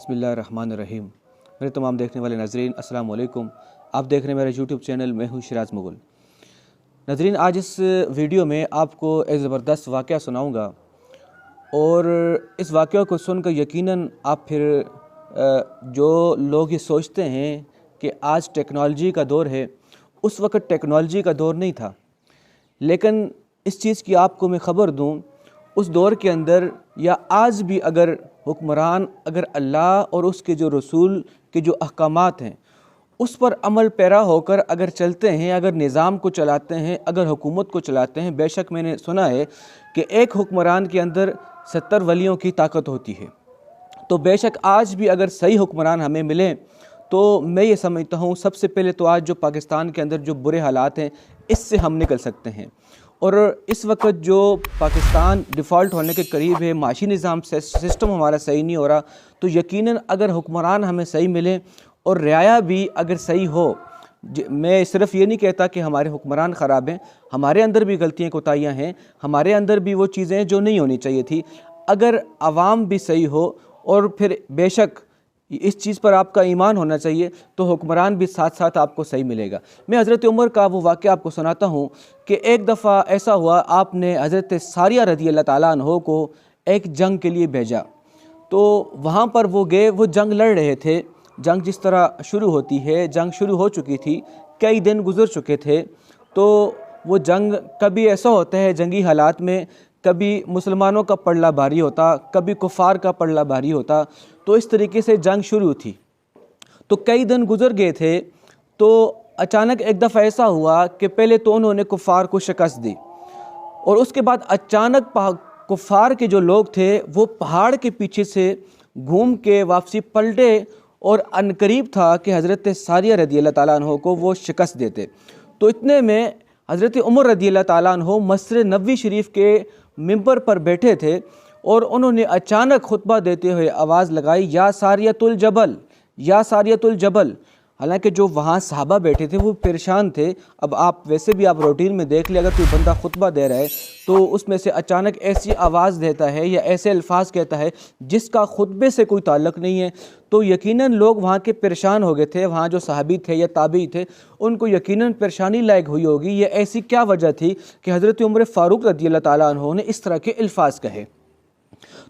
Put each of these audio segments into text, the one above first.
बिस्मिल्लाहिर्रहमानिर्रहीम। मेरे तमाम देखने वाले नाज़रीन अस्सलाम वालेकुम। आप देख रहे हैं मेरा यूट्यूब चैनल, मैं हूँ शिराज मुगल। नाज़रीन, आज इस वीडियो में आपको एक ज़बरदस्त वाक़या सुनाऊँगा और इस वाक़या को सुनकर यकीनन आप फिर जो लोग ये सोचते हैं कि आज टेक्नोलॉजी का दौर है, उस वक़्त टेक्नोलॉजी का दौर नहीं था। लेकिन इस चीज़ की आपको मैं ख़बर दूँ, उस दौर के अंदर या आज भी अगर हुक्मरान अगर अल्लाह और उसके जो रसूल के जो अहकामात हैं उस पर अमल पैरा होकर अगर चलते हैं, अगर निज़ाम को चलाते हैं, अगर हुकूमत को चलाते हैं, बेशक मैंने सुना है कि एक हुक्मरान के अंदर 70 वलियों की ताकत होती है। तो बेशक आज भी अगर सही हुक्मरान हमें मिले तो मैं ये समझता हूँ सबसे पहले तो आज जो पाकिस्तान के अंदर जो बुरे हालात हैं इससे हम निकल सकते हैं। और इस वक्त जो पाकिस्तान डिफ़ॉल्ट होने के करीब है, माशी निज़ाम सिस्टम हमारा सही नहीं हो रहा, तो यकीनन अगर हुक्मरान हमें सही मिले और रियाया भी अगर सही हो, मैं सिर्फ़ ये नहीं कहता कि हमारे हुक्मरान ख़राब हैं, हमारे अंदर भी गलतियाँ कोताहियाँ हैं, हमारे अंदर भी वो चीज़ें जो नहीं होनी चाहिए थी। अगर आवाम भी सही हो और फिर बेशक इस चीज़ पर आपका ईमान होना चाहिए तो हुक्मरान भी साथ साथ आपको सही मिलेगा। मैं हज़रत उमर का वो वाक़या आपको सुनाता हूँ कि एक दफ़ा ऐसा हुआ, आपने हज़रत सारिया रज़ी अल्लाह ताला अन्हो को एक जंग के लिए भेजा। तो वहाँ पर वो गए, वो जंग लड़ रहे थे। जंग जिस तरह शुरू होती है, जंग शुरू हो चुकी थी, कई दिन गुजर चुके थे। तो वो जंग कभी ऐसा होता है जंगी हालात में, कभी मुसलमानों का पलड़ा भारी होता, कभी कुफ़ार का पलड़ा भारी होता। तो इस तरीके से जंग शुरू थी। तो कई दिन गुजर गए थे। तो अचानक एक दफ़ा ऐसा हुआ कि पहले तो उन्होंने कुफ़ार को शिकस्त दी और उसके बाद अचानक कुफ़ार के जो लोग थे वो पहाड़ के पीछे से घूम के वापसी पलटे और अनकरीब था कि हज़रत सारिया रज़ी अल्लाह ताला अन्हो को वो शिकस्त देते। तो इतने में हज़रत उमर रज़ी अल्लाह ताला अन्हो मस्जिद नबवी शरीफ के मिंबर पर बैठे थे और उन्होंने अचानक खुतबा देते हुए आवाज़ लगाई, या सारियतुल जबल, या सारियतुल जबल। हालांकि जो वहाँ सहाबा बैठे थे वो परेशान थे। अब आप वैसे भी आप रूटीन में देख ले, अगर कोई बंदा खुतबा दे रहा है तो उसमें से अचानक ऐसी आवाज़ देता है या ऐसे अल्फाज कहता है जिसका खुतबे से कोई ताल्लुक़ नहीं है, तो यकीनन लोग वहाँ के परेशान हो गए थे। वहाँ जो सहाबी थे या ताबी थे उनको यकीनन परेशानी लायक हुई होगी। ये ऐसी क्या वजह थी कि हज़रत उमर फ़ारूक रज़ी अल्लाह ताला अन्हो ने इस तरह के अल्फाज कहे।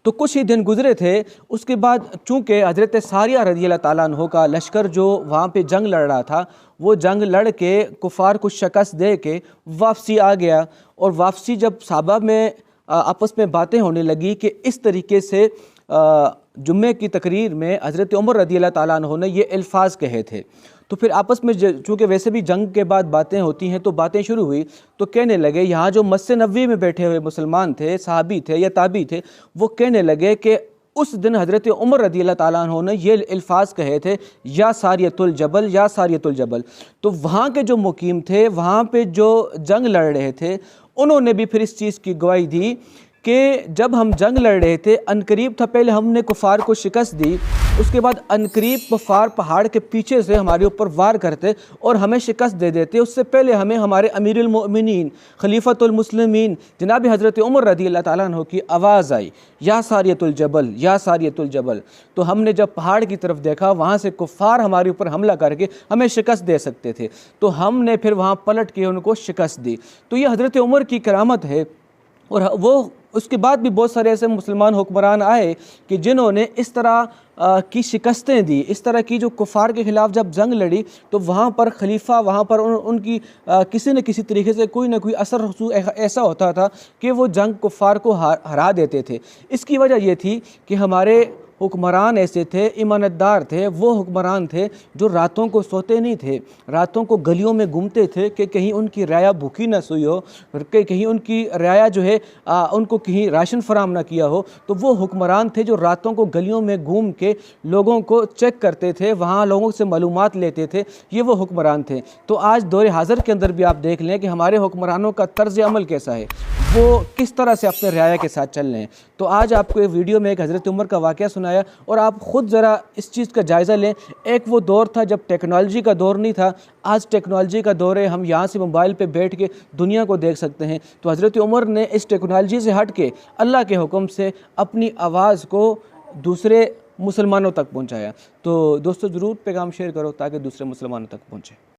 तो कुछ ही दिन गुजरे थे, उसके बाद चूँकि हज़रत सारिया रज़ी अल्लाह ताला अन्हो का लश्कर जो वहाँ पे जंग लड़ रहा था, वो जंग लड़ के कुफ़ार को शिकस्त दे के वापसी आ गया। और वापसी जब सहाबा में आपस में बातें होने लगी कि इस तरीके से जुम्मे की तकरीर में हज़रत उमर रज़ी अल्लाह ताला अन्हो ने ये अल्फाज कहे थे। तो फिर आपस में चूँकि वैसे भी जंग के बाद बातें होती हैं, तो बातें शुरू हुई। तो कहने लगे, यहाँ जो मस्जिद नबवी में बैठे हुए मुसलमान थे, सहाबी थे या ताबी थे, वो कहने लगे कि उस दिन हज़रत उमर रज़ी अल्लाह ताला अन्हो ने ये अल्फाज कहे थे, या सारियतुल जबल, या सारियतुल जबल। तो वहाँ के जो मुकीम थे, वहाँ पे जो जंग लड़ रहे थे, उन्होंने भी फिर इस चीज़ की गवाही दी कि जब हम जंग लड़ रहे थे, अनकरीब था पहले हमने कुफ़ार को शिकस्त दी, उसके बाद अनकरीब कुफ़ार पहाड़ के पीछे से हमारे ऊपर वार करते और हमें शिकस्त दे देते। उससे पहले हमें हमारे अमीरुल मोमिनीन खलीफतुल मुस्लिमीन जनाब हज़रत उमर रज़ी अल्लाह ताला अन्हो की आवाज़ आई, या सारियतुल जबल, या सारियतुल जबल। तो हमने जब पहाड़ की तरफ देखा, वहाँ से कुफ़ार हमारे ऊपर हमला करके हमें शिकस्त दे सकते थे, तो हमने फिर वहाँ पलट के उनको शिकस्त दी। तो ये हज़रत उमर की करामत है। और वो उसके बाद भी बहुत सारे ऐसे मुसलमान हुक्मरान आए कि जिन्होंने इस तरह की शिकस्तें दी, इस तरह की जो कुफ़ार के ख़िलाफ़ जब जंग लड़ी तो वहाँ पर खलीफा, वहाँ पर उनकी किसी न किसी तरीके से कोई ना कोई असर रसूख ऐसा होता था कि वो जंग कुफ़ार को हरा देते थे। इसकी वजह ये थी कि हमारे हुक्मरान ऐसे थे, ईमानदार थे, वो हुक्मरान थे जो रातों को सोते नहीं थे, रातों को गलियों में घूमते थे कि कहीं उनकी रियाया भूखी न सोई हो, कि कहीं उनकी रियाया जो है उनको कहीं राशन फराम ना किया हो। तो वो हुक्मरान थे जो रातों को गलियों में घूम के लोगों को चेक करते थे, वहाँ लोगों से मालूमात लेते थे। ये वो हुक्मरान थे। तो आज दौर हाज़िर के अंदर भी आप देख लें कि हमारे हुक्मरानों का तर्ज अमल कैसा है, वो किस तरह से अपने रियाया के साथ चल रहे हैं। तो आज आपको एक वीडियो में एक हज़रत उमर का वाक़या सुनाया और आप ख़ुद ज़रा इस चीज़ का जायज़ा लें। एक वो दौर था जब टेक्नोलॉजी का दौर नहीं था, आज टेक्नोलॉजी का दौर है, हम यहाँ से मोबाइल पे बैठ के दुनिया को देख सकते हैं। तो हज़रत उमर ने इस टेक्नोलॉजी से हट के अल्लाह के हुक्म से अपनी आवाज़ को दूसरे मुसलमानों तक पहुँचाया। तो दोस्तों ज़रूर पैगाम शेयर करो ताकि दूसरे मुसलमानों तक पहुँचे।